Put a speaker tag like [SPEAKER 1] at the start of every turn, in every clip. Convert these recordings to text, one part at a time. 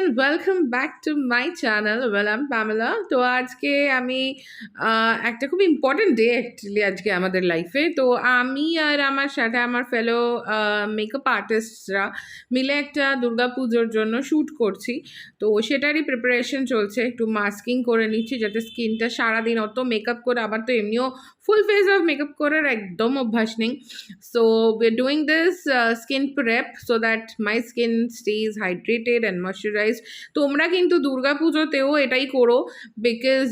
[SPEAKER 1] and welcome back to my channel. Well, I'm Pamela. তো আজকে আমি একটা খুব ইম্পর্টেন্ট ডে অ্যাকচুয়ালি আজকে আমাদের লাইফে। তো আমি আর আমার সাথে আমার ফেলো মেকআপ আর্টিস্টরা মিলে একটা দুর্গা পুজোর জন্য শ্যুট করছি। তো সেটারই প্রিপারেশন চলছে, একটু মাস্কিং করে নিচ্ছি যাতে স্কিনটা সারাদিন অত মেকআপ করে, আবার তো এমনিও ফুল ফেস অফ মেকআপ করার একদম অভ্যাস নেই। So we're doing this skin prep so that my skin stays hydrated and moisturized. তোমরা কিন্তু দুর্গা পুজোতেও এটাই করো, বিকজ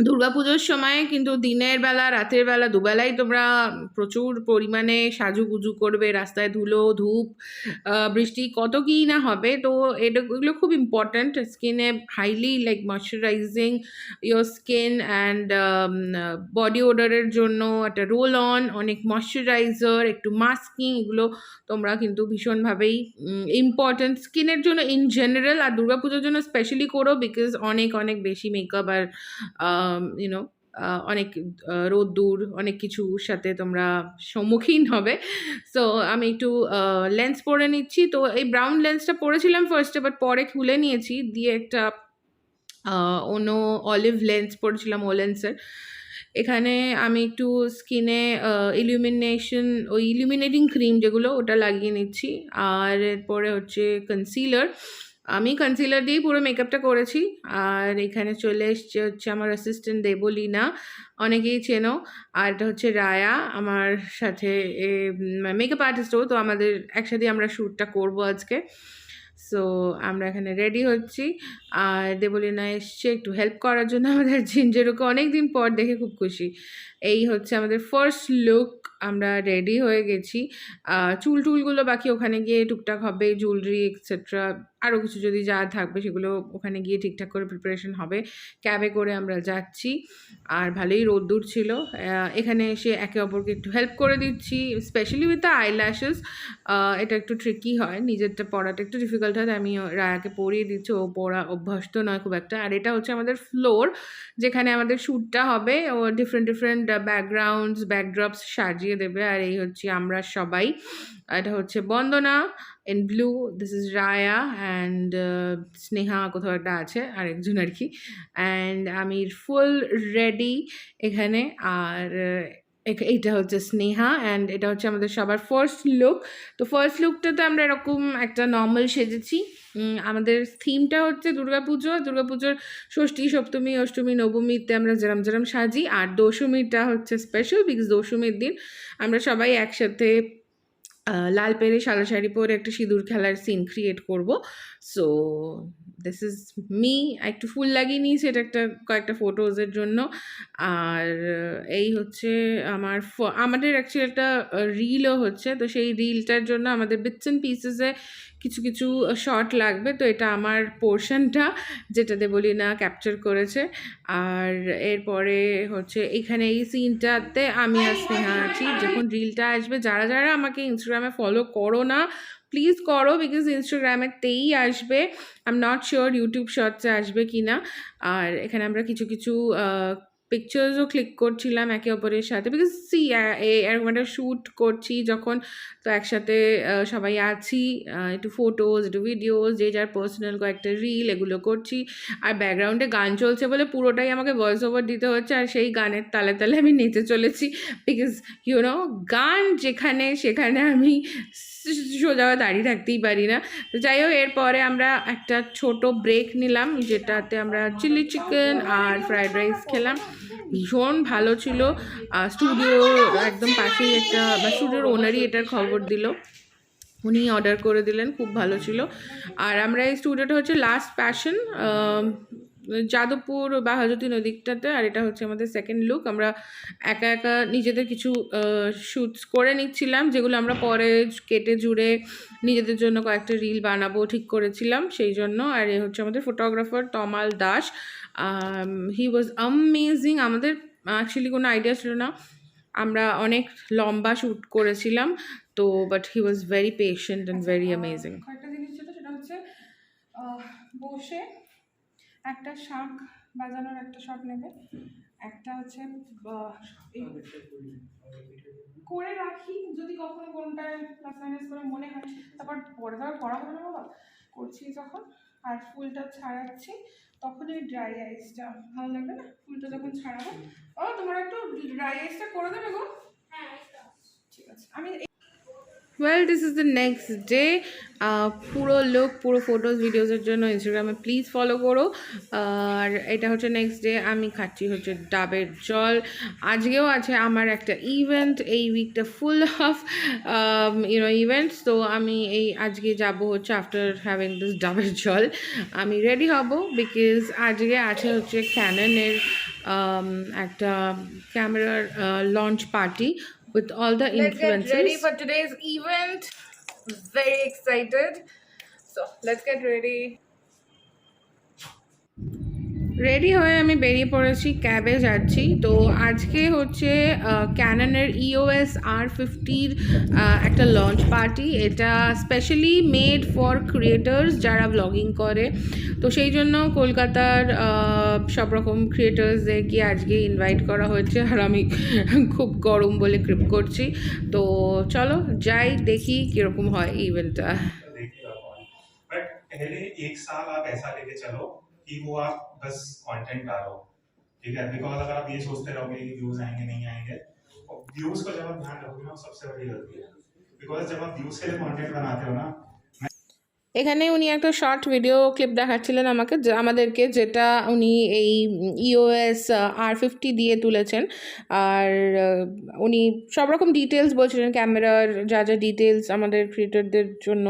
[SPEAKER 1] দুর্গাপুজোর সময় কিন্তু দিনের বেলা রাতের বেলা দুবেলাই তোমরা প্রচুর পরিমাণে সাজুগুজু করবে, রাস্তায় ধুলো ধূপ বৃষ্টি কত কী না হবে। তো এগুলো খুব ইম্পর্ট্যান্ট, স্কিনে highly like moisturising your skin and body ওডারের জন্য একটা রোল অন, অনেক ময়শ্চারাইজার, একটু মাস্কিং, এগুলো তোমরা কিন্তু ভীষণভাবেই ইম্পর্ট্যান্ট স্কিনের জন্য ইন জেনারেল, আর দুর্গাপুজোর জন্য স্পেশালি করো বিকজ অনেক অনেক বেশি মেকআপ আর ইউনো অনেক রোদ্দুর অনেক কিছুর সাথে তোমরা সম্মুখীন হবে। সো আমি একটু লেন্স পরে নিচ্ছি। তো এই ব্রাউন লেন্সটা পরেছিলাম ফার্স্টে, বাট পরে খুলে নিয়েছি, দিয়ে একটা অন্য অলিভ লেন্স পরেছিলাম ও লেন্সের। এখানে আমি একটু স্কিনে ওই ইলুমিনেটিং ক্রিম যেগুলো ওটা লাগিয়ে নিচ্ছি। আর এরপরে হচ্ছে কনসিলার, আমি কনসিলার দিয়েই পুরো মেকআপটা করেছি। আর এখানে চলে এসছে হচ্ছে আমার অ্যাসিস্ট্যান্ট দেবলীনা, অনেকেই চেনো। আর এটা হচ্ছে রায়া, আমার সাথে মেকআপ আর্টিস্টও। তো আমাদের একসাথে আমরা শ্যুটটা করবো আজকে। সো আমরা এখানে রেডি হচ্ছি, আর দেবলীনা এসছে একটু হেল্প করার জন্য আমাদের জিঞ্জেরুকে অনেক দিন পর দেখে খুব খুশি। এই হচ্ছে আমাদের ফার্স্ট লুক, আমরা রেডি হয়ে গেছি। চুলগুলো বাকি ওখানে গিয়ে টুকটাক হবে, জুয়েলারি এক্সেট্রা আরও কিছু যদি যা থাকবে সেগুলো ওখানে গিয়ে ঠিকঠাক করে প্রিপারেশন হবে। ক্যাবে করে আমরা যাচ্ছি, আর ভালোই রোদ্দুর ছিল। এখানে এসে একে অপরকে একটু হেল্প করে দিচ্ছি, স্পেশালি উইথ দ্য আইল্যাশেস। এটা একটু ট্রিকি হয়, নিজেরটা পড়াটা একটু ডিফিকাল্ট হয়, আমি রায়াকে পরিয়ে দিচ্ছি, ও পড়া অভ্যস্ত নয় খুব একটা। আর এটা হচ্ছে আমাদের ফ্লোর, যেখানে আমাদের শ্যুটটা হবে। ও ডিফারেন্ট ব্যাকগ্রাউন্ডস ব্যাকড্রপস সাজিয়ে দেবে। আর এই হচ্ছে আমরা সবাই, এটা হচ্ছে Bandana in blue, this is Raya and Sneha কোথাও একটা আছে আরেকজন আর কি। অ্যান্ড আমি ফুল রেডি এখানে। আর এইটা হচ্ছে স্নেহা, অ্যান্ড এটা হচ্ছে আমাদের সবার ফার্স্ট লুক। তো ফার্স্ট লুকটাতে আমরা এরকম একটা নর্মাল সেজেছি। আমাদের থিমটা হচ্ছে দুর্গাপুজোর ষষ্ঠী সপ্তমী অষ্টমী নবমীতে আমরা যেরম সাজি, আর দশমীটা হচ্ছে স্পেশাল বিকজ দশমীর দিন আমরা সবাই একসাথে লাল পেরে সাদা শাড়ি পরে একটা সিঁদুর খেলার সিন ক্রিয়েট করব। সো দিস ইজ মি, একটু ফুল লাগিয়ে নিয়েছি, এটা কয়েকটা ফটোজের জন্য। আর এই হচ্ছে আমাদের অ্যাকচুয়ালি একটা রিলও হচ্ছে, তো সেই রিলটার জন্য আমাদের বিটস অ্যান্ড পিসেসে কিছু শর্ট লাগবে। তো এটা আমার পোর্শনটা, যেটাতে বলি না ক্যাপচার করেছে। আর এরপরে হচ্ছে এখানে এই সিনটাতে আমি আর স্নেহা আছি। যখন রিলটা আসবে, যারা আমাকে ইনস্টাগ্রামে ফলো করো না প্লিজ করো, বিকজ ইনস্টাগ্রামেতেই আসবে। I am not sure YouTube শর্টসে আসবে কি না। আর এখানে আমরা কিছু পিকচার্সও ক্লিক করছিলাম একে অপরের সাথে, বিকজ এরকম একটা শ্যুট করছি যখন, তো একসাথে সবাই আছি, একটু ফটোজ একটু ভিডিওস, যে যার পার্সোনাল কয়েকটা রিল এগুলো করছি। আর ব্যাকগ্রাউন্ডে গান চলছে বলে পুরোটাই আমাকে ভয়েস ওভার দিতে হচ্ছে, আর সেই গানের তালে তালে আমি নেচে চলেছি, বিকজ গান যেখানে সেখানে আমি সোজা দাঁড়িয়ে থাকতেই পারি না। তো যাই হোক, এরপরে আমরা একটা ছোট ব্রেক নিলাম, যেটাতে আমরা চিলি চিকেন আর ফ্রাইড রাইস খেলাম, ভীষণ ভালো ছিল। স্টুডিও একদম পাশেই একটা, বা স্টুডিওর ওনারই এটার খবর দিল, উনি অর্ডার করে দিলেন, খুব ভালো ছিল। আর আমরা এই স্টুডিওটা হচ্ছে লাস্ট প্যাশন, যাদবপুর বা হাজতী নদীটাতে। আর এটা হচ্ছে আমাদের সেকেন্ড লুক। আমরা একা নিজেদের কিছু শ্যুটস করে নিচ্ছিলাম, যেগুলো আমরা পরে কেটে জুড়ে নিজেদের জন্য কয়েকটা রিল বানাবো ঠিক করেছিলাম সেই জন্য। আর এ হচ্ছে আমাদের photographer Tamal Das, he was amazing. আমাদের অ্যাকচুয়ালি কোনো আইডিয়া ছিল না, আমরা অনেক লম্বা শ্যুট করেছিলাম, তো but he was very patient and very amazing. একটা জিনিস ছিল, সেটা হচ্ছে বসে একটা শাঁখ বাজানোর একটা শট নেবে, একটা হচ্ছে করে রাখি যদি কখনো কোনটায় প্লাস মাইনাস করে মনে হয়, তারপর পরে পড়া হবে না বাবা, করছি যখন আর ফুলটা ছাড়াচ্ছি তখন এই ড্রাই আইসটা ভালো লাগবে না, ফুলটা যখন ছাড়াবো। ও তোমার একটু ড্রাই আইসটা করে দেবে গো? হ্যাঁ ঠিক আছে। আমি well this is the next day. পুরো লুক পুরো ফটোজ ভিডিওসের জন্য ইনস্টাগ্রামে প্লিজ ফলো করো। আর এটা হচ্ছে নেক্সট ডে, আমি খাচ্ছি হচ্ছে ডাবের জল। আজকেও আছে আমার একটা ইভেন্ট, এই উইকটা ফুল অফ ইভেন্টস। তো আমি এই আজকে যাব হচ্ছে আফটার হ্যাভিং দিস ডাবের জল আমি রেডি হব, বিকজ আজকে আছে হচ্ছে ক্যাননের একটা ক্যামেরার launch party with all the influencers. Let's get ready for today's event. Very excited. So let's get ready. Ready হয়ে আমি বেরিয়ে পড়েছি, ক্যাবে যাচ্ছি। তো আজকে হচ্ছে ক্যাননের EOSR50 একটা লঞ্চ পার্টি। এটা স্পেশালি মেড ফর ক্রিয়েটার্স যারা ব্লগিং করে। তো সেই জন্য কলকাতার সব রকম ক্রিয়েটার্সদেরকে আজকে ইনভাইট করা হয়েছে। আর আমি খুব গরম বলে ক্রিপ করছি। তো চলো যাই, দেখি কীরকম হয় ইভেন্টটা।
[SPEAKER 2] पहले एक साल आप ऐसा लेके चलो कि वो आप बस कंटेंट डालो, ठीक है? बिकॉज अगर आप ये सोचते रहोगे कि व्यूज आएंगे नहीं आएंगे, और व्यूज को जब आप ध्यान रखोगे ना, सबसे बड़ी गलती है। बिकॉज जब आप व्यूज के लिए कंटेंट बनाते हो ना,
[SPEAKER 1] এখানে উনি একটা শর্ট ভিডিও ক্লিপ দেখাচ্ছিলেন আমাদেরকে, যেটা উনি এই EOSR50 দিয়ে তুলেছেন। আর উনি সব রকম ডিটেলস বলছিলেন, ক্যামেরার যা যা ডিটেলস আমাদের ক্রিয়েটরদের জন্য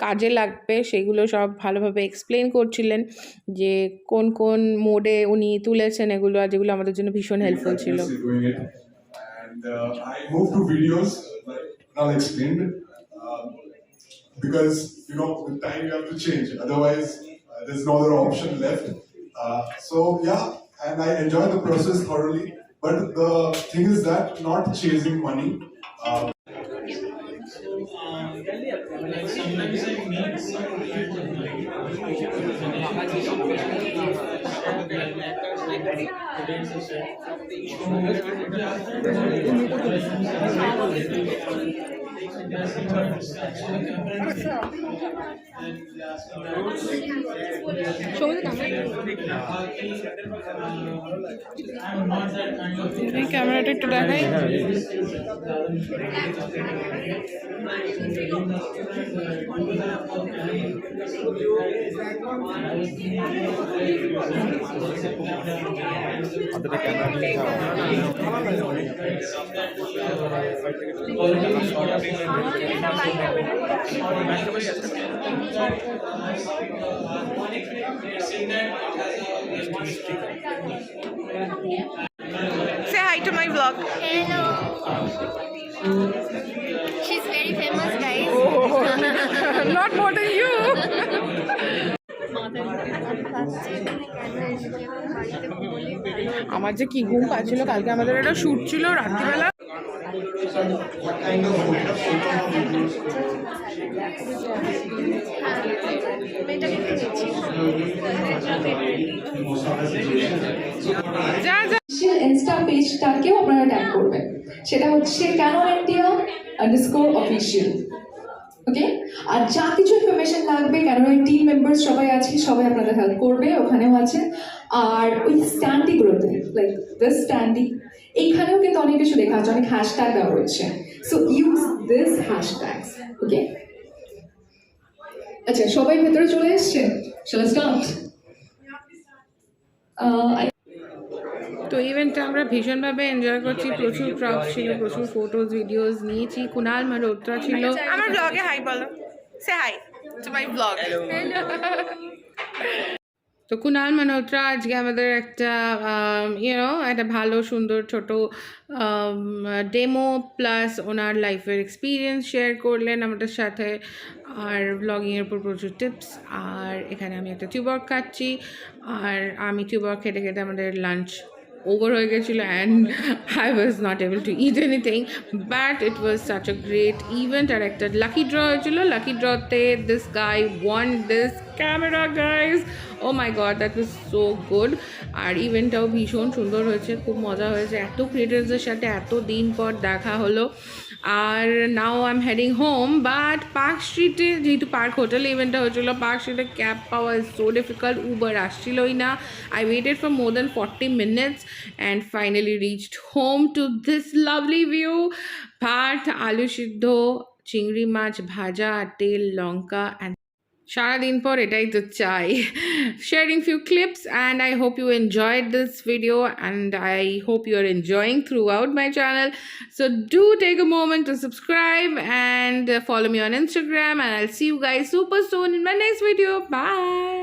[SPEAKER 1] কাজে লাগবে সেগুলো সব ভালোভাবে এক্সপ্লেন করছিলেন, যে কোন কোন মোডে উনি তুলেছেন এগুলো, আর যেগুলো আমাদের জন্য ভীষণ হেল্পফুল ছিল।
[SPEAKER 3] Because with time you have to change, otherwise there's no other option left. So yeah, and I enjoy the process thoroughly, but the thing is that not chasing money.
[SPEAKER 2] sometimes I meet
[SPEAKER 1] ক্যামেরাটা একটু দেখাই। Say hi to my vlog.
[SPEAKER 4] Hello. She's very famous, guys.
[SPEAKER 1] Oh, not more than you. আমার যে কি ঘুম পাচ্ছিল, কালকে আমাদের একটা শ্যুট ছিল রাত্রিবেলা।
[SPEAKER 5] ইনস্টা পেজটাকেও আপনারা ট্যাগ করবেন, সেটা হচ্ছে Canon India_official। ওকে, আর যা কিছু ইনফরমেশন লাগবে, ক্যানোনের টিম মেম্বার্স সবাই আছে, সবাই আপনাদের হেল্প করবে, ওখানেও আছে। আর ওই স্ট্যান্ডিগুলোতে, লাইক দিস স্ট্যান্ডি, এইখানেও কিন্তু অনেক কিছু লেখা আছে, অনেক হ্যাশট্যাগ দেওয়া রয়েছে। So use this hashtags. Okay, আচ্ছা সবাই ভেতরে চলে এসছেন, চলো স্টার্ট।
[SPEAKER 1] তো ইভেন্টটা আমরা ভীষণভাবে এনজয় করছি, প্রচুর ক্রাউড ছিল, প্রচুর ফটোজ ভিডিওস নিয়েছি। কুনাল মালহোত্রা ছিল আমার ব্লগে। হাই বলো, সে হাই টু মাই ব্লগ। তো কুনাল মালহোত্রা আজকে আমাদের একটা একটা ভালো সুন্দর ছোট ডেমো প্লাস ওনার লাইফের এক্সপিরিয়েন্স শেয়ার করলেন আমাদের সাথে, আর ব্লগিংয়ের উপর প্রচুর টিপস। আর এখানে আমি একটা টিউবওয়ার্ক খাচ্ছি, আর আমি টিউবওয়ার্ক খেতে খেতে আমাদের লাঞ্চ ওভার হয়ে গেছিলো, and I was not able to eat anything, but it was such a great event. আর একটা লাকি ড্র হয়েছিল, লাকি ড্রতে this guy won this camera guys. Oh my god, that was so good. আর ইভেন্টটাও ভীষণ সুন্দর হয়েছে, খুব মজা হয়েছে, এত ক্রিয়েটার্সদের সাথে এত দিন পর দেখা হলো। আর now I am heading home, but park স্ট্রিটে যেহেতু পার্ক হোটেল ইভেন্টটা হচ্ছিল, পার্ক স্ট্রিটে ক্যাব পাওয়া ইজ সো ডিফিকাল্ট, উবার আসছিলই না। I waited for more than 40 minutes and finally reached home to this lovely view. ভাত, আলু সিদ্ধ, চিংড়ি মাছ ভাজা, তেল, লঙ্কা অ্যান্ড সারাদিন পর এটাই তো চাই। Sharing few clips, and I hope you enjoyed this video, and I hope you are enjoying throughout my channel. So do take a moment to subscribe and follow me on Instagram, and I'll see you guys super soon in my next video. Bye.